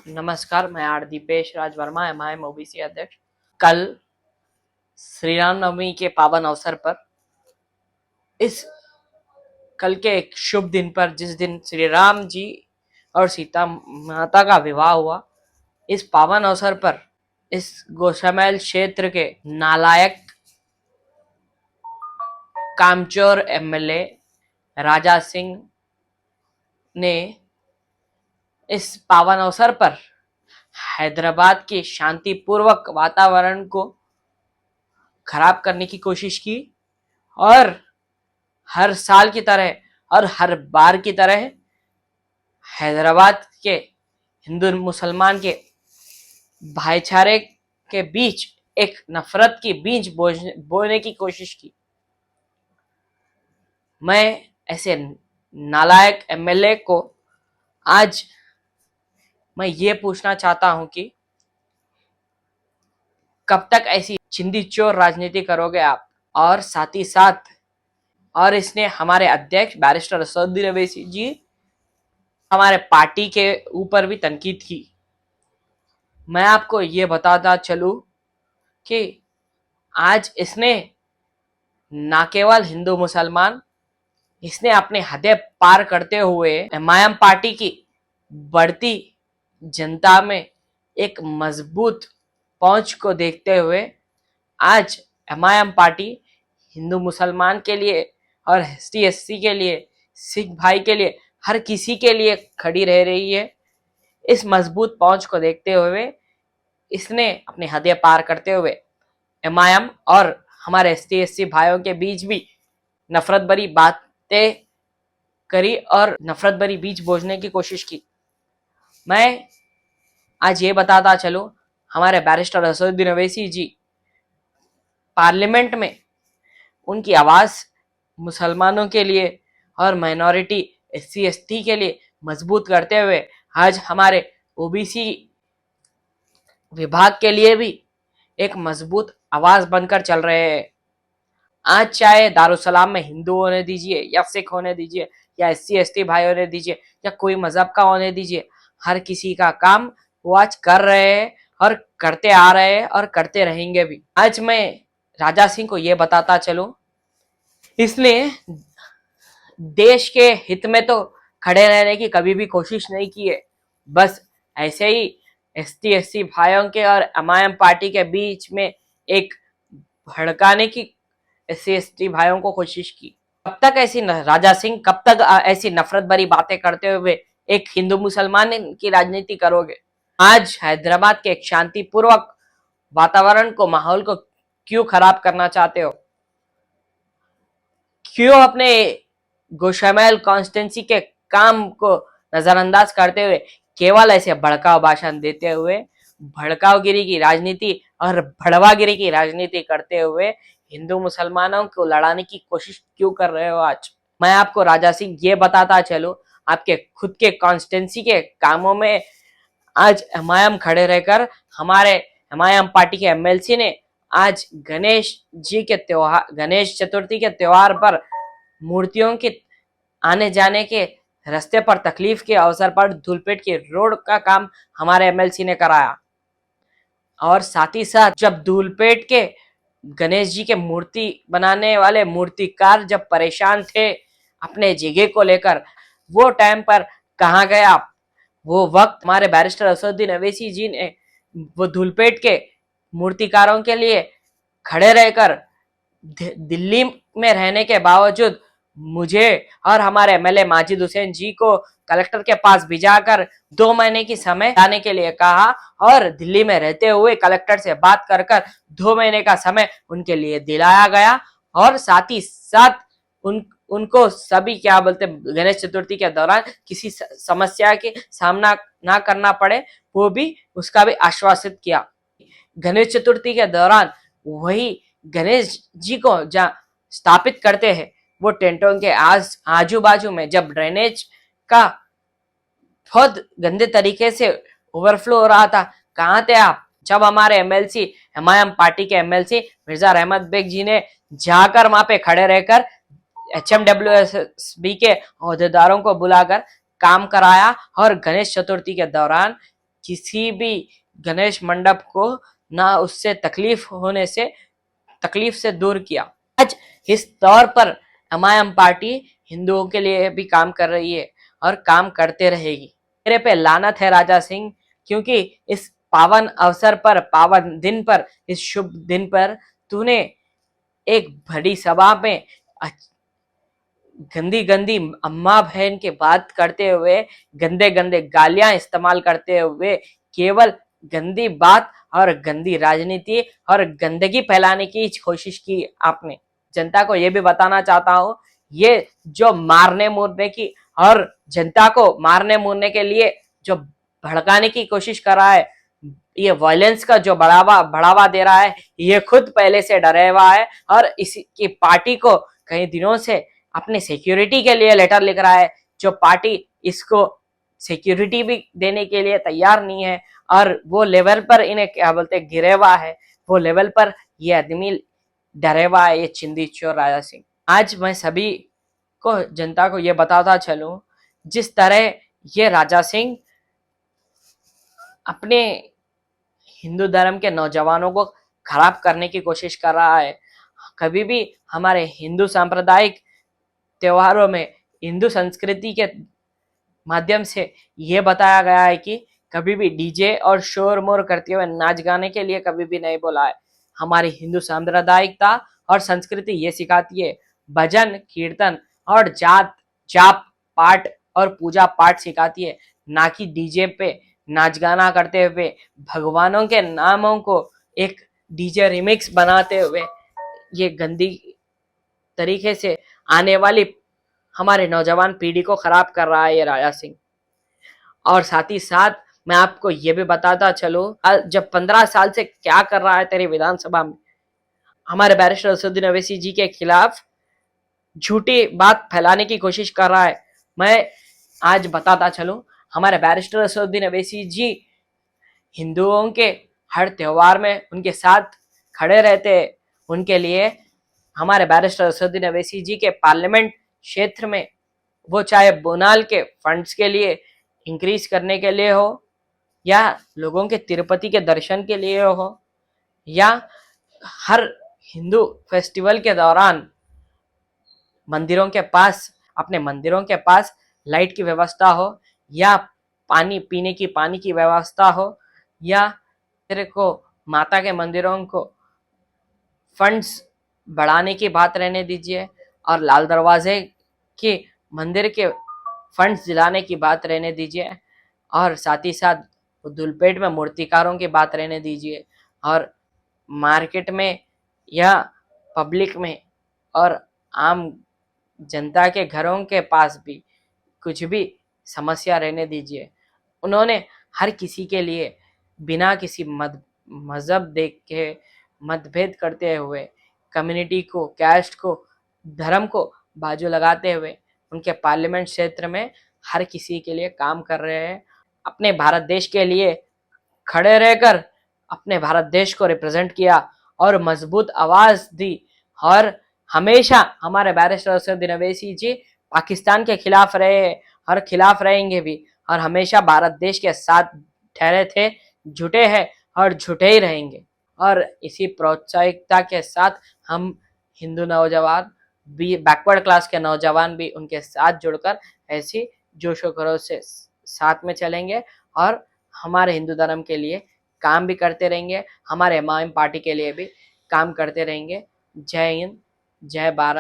नमस्कार, मैं R Deepesh Raj Verma, MIM OBC अध्यक्ष। कल श्री रामनवमी के पावन अवसर पर, इस कल के एक शुभ दिन पर, जिस दिन श्री राम जी और सीता माता का विवाह हुआ, इस पावन अवसर पर इस गोशामैल क्षेत्र के नालायक कामचोर एमएलए राजा सिंह ने इस पावन अवसर पर हैदराबाद के शांतिपूर्वक वातावरण को खराब करने की कोशिश की और हर साल की तरह और हर बार की तरह हैदराबाद के हिंदू मुसलमान के भाईचारे के बीच एक नफरत की बीज बोने की कोशिश की। मैं ऐसे नालायक एमएलए को आज मैं ये पूछना चाहता हूं कि कब तक ऐसी चिंदी चोर राजनीति करोगे आप। और साथ ही साथ इसने हमारे अध्यक्ष बैरिस्टर असदुद्दीन अवैसी जी, हमारे पार्टी के ऊपर भी तनकीद की। मैं आपको ये बताता चलूं कि आज इसने ना केवल हिंदू मुसलमान, इसने अपने हदें पार करते हुए एमआईएम पार्टी की बढ़ती जनता में एक मजबूत पहुंच को देखते हुए आज एमआईएम पार्टी हिंदू मुसलमान के लिए और एसटी एससी के लिए, सिख भाई के लिए, हर किसी के लिए खड़ी रह रही है। इस मजबूत पहुंच को देखते हुए इसने अपने हदें पार करते हुए एमआईएम और हमारे एसटी एससी भाइयों के बीच भी नफरत भरी बातें करी और नफरत भरी बीज बोझने की कोशिश की। मैं आज ये बताता चलूं, हमारे बैरिस्टर असदुद्दीन अवैसी जी पार्लियामेंट में उनकी आवाज मुसलमानों के लिए और माइनॉरिटी एससी एसटी के लिए मजबूत करते हुए आज हमारे ओबीसी विभाग के लिए भी एक मजबूत आवाज बनकर चल रहे हैं। आज चाहे दारुसलाम में हिंदू होने दीजिए या सिख होने दीजिए या एससी एसटी भाई होने दीजिए या कोई मजहब का होने दीजिए, हर किसी का काम वो आज कर रहे हैं और करते आ रहे हैं और करते रहेंगे भी। आज मैं राजा सिंह को ये बताता चलूं, इसने देश के हित में तो खड़े रहने की कभी भी कोशिश नहीं की है, बस ऐसे ही एसटी एससी भाइयों के और एमआईएम पार्टी के बीच में एक भड़काने की एससी एसटी भाइयों को कोशिश की। कब तक ऐसी राजा सिंह, कब तक ऐसी नफरत भरी बातें करते हुए एक हिंदू मुसलमान की राजनीति करोगे। आज हैदराबाद के एक शांतिपूर्वक वातावरण को, माहौल को क्यों खराब करना चाहते हो? क्यों अपने गोशामैल कॉन्स्टिट्यूंसी के काम को नजरअंदाज करते हुए केवल ऐसे भड़काऊ भाषण देते हुए, भड़काऊगिरी की राजनीति और भड़वागिरी की राजनीति करते हुए हिंदू मुसलमानों को लड़ाने की कोशिश क्यों कर रहे हो? आज मैं आपको राजा सिंह ये बताता चलूं, आपके खुद के कॉन्स्टिट्यूंसी के कामों में आज एमआईएम खड़े रहकर हमारे एमआईएम पार्टी के एमएलसी ने आज गणेश चतुर्थी के त्योहार पर मूर्तियों के आने जाने के रास्ते पर तकलीफ के अवसर पर धूलपेट के रोड का काम हमारे एमएलसी ने कराया। और साथ ही साथ जब धूलपेट के गणेश जी के मूर्ति बनाने वाले मूर्तिकार जब परेशान थे अपने जगह को लेकर, वो टाइम पर कहाँ गए आप? वो वक्त हमारे बैरिस्टर असदुद्दीन अवैसी जी ने वो धूलपेट के मूर्तिकारों के लिए खड़े रहकर दिल्ली में रहने के बावजूद मुझे और हमारे एमएलए माजिद हुसैन जी को कलेक्टर के पास भिजाकर 2 महीने की समय जाने के लिए कहा और दिल्ली में रहते हुए कलेक्टर से बात कर 2 महीने का समय उनके लिए दिलाया गया। और साथ ही साथ उनको सभी क्या बोलते गणेश चतुर्थी के दौरान किसी समस्या के सामना ना करना पड़े, वो भी उसका भी आश्वासित किया। गणेश चतुर्थी के दौरान वही गणेश जी को जहाँ स्थापित करते हैं, वो टेंटों के आजू बाजू में जब ड्रेनेज का बहुत गंदे तरीके से ओवरफ्लो हो रहा था, कहाँ थे आप? जब हमारे एमएलसी, एमआईएम पार्टी के एमएलसी मिर्जा रहमत बेग जी ने जाकर वहां पे खड़े रहकर HMWSB के अहदेदारों को बुलाकर काम कराया और गणेश चतुर्थी के दौरान किसी भी गणेश मंडप को ना उससे तकलीफ से दूर किया। आज इस तौर पर एमआईएम पार्टी हिंदुओं के लिए भी काम कर रही है और काम करते रहेगी। तेरे पे लानत है राजा सिंह, क्योंकि इस पावन अवसर पर, पावन दिन पर, इस शुभ दिन पर तूने एक बड़ी सभा में गंदी गंदी अम्मा बहन की बात करते हुए, गंदे गंदे गालियां इस्तेमाल करते हुए, केवल गंदी बात और गंदी राजनीति और गंदगी फैलाने की कोशिश की आपने। जनता को यह भी बताना चाहता हूं, ये जो मारने मुरने की और जनता को मारने मुरने के लिए जो भड़काने की कोशिश कर रहा है, ये वायलेंस का जो बढ़ावा दे रहा है, ये खुद पहले से डरे हुआ है और इसकी पार्टी को कई दिनों से अपने सिक्योरिटी के लिए लेटर लिख रहा है, जो पार्टी इसको सिक्योरिटी भी देने के लिए तैयार नहीं है और वो लेवल पर इन्हें क्या बोलते गिरे हुआ है, वो लेवल पर ये आदमी डरे हुआ है, ये चिंदी चोर राजा सिंह। आज मैं सभी को, जनता को ये बताता चलूं, जिस तरह ये राजा सिंह अपने हिंदू धर्म के नौजवानों को खराब करने की कोशिश कर रहा है, कभी भी हमारे हिंदू सांप्रदायिक त्योहारों में हिंदू संस्कृति के माध्यम से यह बताया गया है कि कभी भी डीजे और शोर मोर करते हुए नाच गाने के लिए कभी भी नहीं बोला है। हमारी हिंदू सांप्रदायिकता और संस्कृति ये सिखाती है, भजन कीर्तन और जाप पाठ और पूजा पाठ सिखाती है, ना कि डीजे पे नाच गाना करते हुए भगवानों के नामों को एक डीजे रिमिक्स बनाते हुए ये गंदी तरीके से आने वाली हमारे नौजवान पीढ़ी को खराब कर रहा है ये राजा सिंह। और साथ ही साथ मैं आपको ये भी बताता चलूं, जब 15 साल से क्या कर रहा है तेरी विधानसभा में, हमारे बैरिस्टर असदुद्दीन अवैसी जी के खिलाफ झूठी बात फैलाने की कोशिश कर रहा है। मैं आज बताता चलूं, हमारे बैरिस्टर असदुद्दीन अवैसी जी हिंदुओं के हर त्योहार में उनके साथ खड़े रहते हैं। उनके लिए हमारे बैरिस्टर असदुद्दीन अवैसी जी के पार्लियामेंट क्षेत्र में, वो चाहे बोनाल के फंड्स के लिए इंक्रीज करने के लिए हो, या लोगों के तिरुपति के दर्शन के लिए हो, या हर हिंदू फेस्टिवल के दौरान मंदिरों के पास, अपने मंदिरों के पास लाइट की व्यवस्था हो, या पानी की व्यवस्था हो, या तेरे को माता के मंदिरों को फंड्स बढ़ाने की बात रहने दीजिए और लाल दरवाजे के मंदिर के फंड्स दिलाने की बात रहने दीजिए, और साथ ही साथ धुलपेट में मूर्तिकारों की बात रहने दीजिए, और मार्केट में या पब्लिक में और आम जनता के घरों के पास भी कुछ भी समस्या रहने दीजिए। उन्होंने हर किसी के लिए बिना किसी मजहब देख के मतभेद करते हुए, कम्युनिटी को, कैस्ट को, धर्म को बाजू लगाते हुए उनके पार्लियामेंट क्षेत्र में हर किसी के लिए काम कर रहे हैं। अपने भारत देश के लिए खड़े रहकर अपने भारत देश को रिप्रेजेंट किया और मजबूत आवाज दी, और हमेशा हमारे बैरिस्टर असदुद्दीन अवैसी जी पाकिस्तान के खिलाफ रहे और खिलाफ रहेंगे भी, और हमेशा भारत देश के साथ ठहरे थे, झूठे हैं और झूठे ही रहेंगे। और इसी प्रोत्साहिकता के साथ हम हिंदू नौजवान भी, बैकवर्ड क्लास के नौजवान भी उनके साथ जुड़कर ऐसी जोश व खरोश से साथ में चलेंगे और हमारे हिंदू धर्म के लिए काम भी करते रहेंगे, हमारे एमआईएम पार्टी के लिए भी काम करते रहेंगे। जय हिंद, जय भारत।